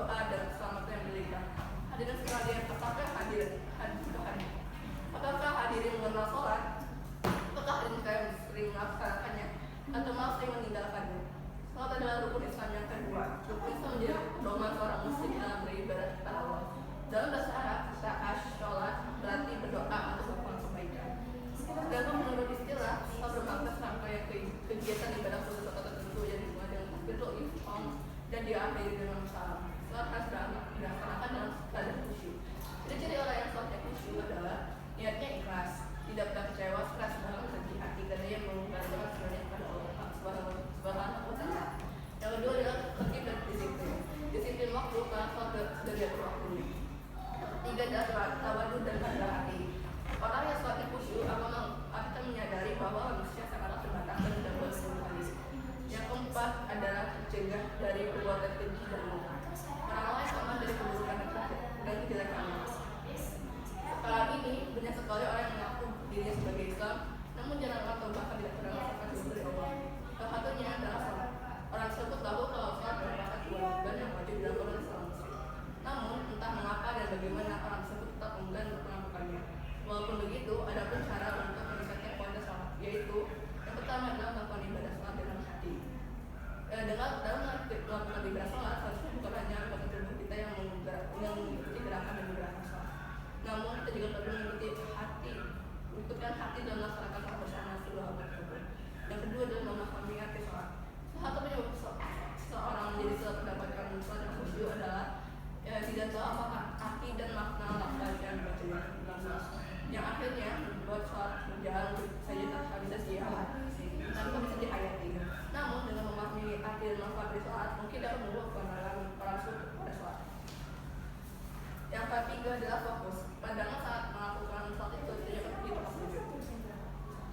berdoa dan keselamatan yang berlimpah. Hadirin sekalian, apakah hadirin mengenal sholat? Apakah hadirin sekalian sering melaksanakannya atau malah sering meninggalkannya? Sholat adalah rukun Islam yang kedua. Rukun Islam menjadi pedoman seorang muslim dalam beribadah kepada Allah. Dalam bahasa Arab, kata sholat berarti berdoa untuk melakukan kebaikan. Sedangkan menurut istilah, sholat bermakna serangkaian kegiatan ibadah khusus atau tertentu yang dimulai dengan takbiratul ihram dan diakhiri dengan salam. Sholat harus dilaksanakan dalam keadaan khusyuk. Ciri-ciri orang yang sholatnya khusyuk adalah niatnya ikhlas, tidak pernah kecewa, stres dalam rezeki hati karena ia mengandalkan sebenarnya kepada Allah Subhanahu wa Ta'ala. Yang kedua adalah tertib dan disiplin. Disiplin waktu karena sholat sudah diatur waktunya. Tiga adalah tawadhu dan rendah hati. Orang yang sholatnya khusyuk akan menyadari bahwa manusia sangatlah terbatas dan tidak boleh sekali. Yang keempat adalah tercegah dari perbuatan keji dan munkar. Orang lain sama dari keburukan dan kejelekannya. Sekarang ini banyak sekali orang yang mengaku dirinya sebagai Islam, namun jangan atau bahkan tidak pernah melakukan sesuatu dari Allah. Salah satunya adalah sholat. Orang tersebut tahu kalau sholat merupakan kewajiban yang wajib dilakukan oleh seorang muslim. Namun entah mengapa dan bagaimana orang tersebut tetap enggan untuk melakukannya. Walaupun begitu, ada pun cara untuk meningkatkan kualitas sholat, yaitu yang pertama adalah melakukan ibadah sholat dengan hati. Dalam melakukan ibadah sholat, harusnya bukan hanya anggota tubuh kita yang mengikuti gerakan dan gerakan sholat, namun kita juga perlu mengikutkan hati dalam melaksanakan sholat bersama seluruh umat tersebut. Yang kedua adalah memahami arti sholat. Salah satu penyebab seorang menjadi sholat mendapatkan sholat yang khusyuk adalah tidak tahu apakah arti dan makna lafaz yang dibacanya dalam sholat, yang akhirnya membuat sholat berjalan saja terhadap siapa tanpa bisa dihayati. Namun dengan memahami arti dan manfaat dari sholat, mungkin dapat membuat pandangan orang tersebut pada sholat. Yang ketiga adalah fokus. Pandangan saat melakukan sholat itu tidak tempat sujud,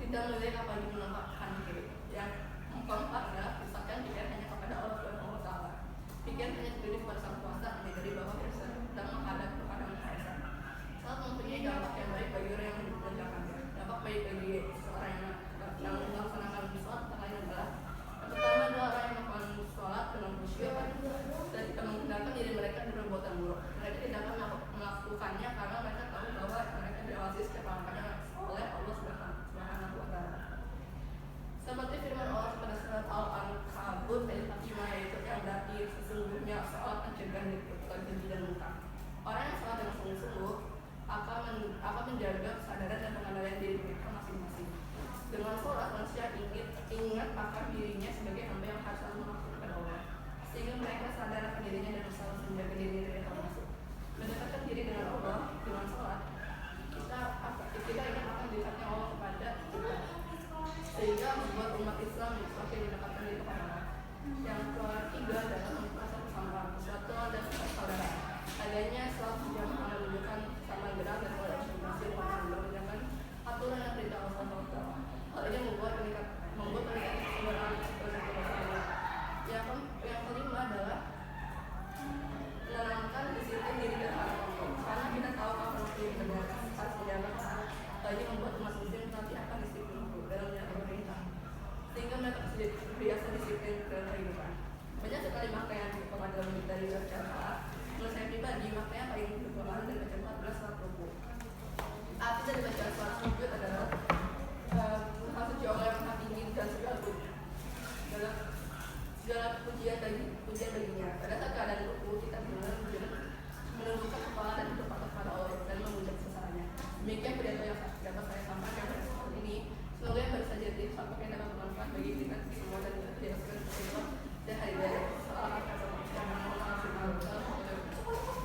tidak melihat apa yang menempatkan kiri. Yang keempat adalah pisahkan pikiran hanya kepada Allah Subhanahu wa Ta'ala. Pikiran hanya tertuju kepada Sang Kuasa, menyadari bahwa kita sedang menghadap kepada Maha Esa. Sholat mempunyai dampak yang baik bagi orang yang mengerjakannya. Dampak baik bagi seorang yang melaksanakan sholat lain adalah yang pertama adalah orang yang melakukan sholat dengan khusyuk dan tidak menggunakan diri mereka dari perbuatan buruk. Mereka tidak akan melakukannya karena mereka tahu bahwa mereka diawasi setiap langkahnya oleh Allah Subhanahu wa Ta'ala. Seperti firman Allah pada surat Al-Ankabut ayat 5, yaitu yang berarti sesungguhnya sholat mencegah dari perbuatan keji dan munkar. Orang yang sholat dengan sungguh-sungguh akan menjaga kesadaran dan pengendalian diri mereka masing-masing. Dengan sholat, manusia ingat akan dirinya sebagai hamba yang harus selalu mengabdi kepada Allah, sehingga mereka sadar akan dirinya dan selalu menjaga diri dari termasuk. Mendekatkan diri dengan Allah dengan sholat, kita ingat akan dekatnya Allah kepada kita, sehingga membuat umat Islam semakin mendekatkan diri kepada Allah. Yang ketiga adalah merasa kesamaan, persatuan dan persaudaraan. Adanya sholat berjamaah menunjukkan kesamaan gerak dan koordinasi dengan aturan dan perintah Allah SWT. Hal ini membuat persaudaraan bersama. Yang kelima adalah menanamkan disiplin diri dan hal Allah. Karena kita tahu kalau muslim benar harus menjalankan. Hal ini membuat umat muslim nanti akan disiplin dalam menjalankan perintah, sehingga mereka terbiasa disiplin dalam kehidupan. Banyak sekali makna yang berkembang dari baca sholat. Menurut saya pribadi, makna yang paling berkembang dari baca sholat adalah sholat rukuk. Arti dari baca sholat rukuk adalah maksud Allah yang maha tinggi dan segala pujian baginya. Pada saat keadaan rukuk, kita benar-benar menundukkan kepala dan berdoa kepada Allah dan memuja sesarannya. Demikian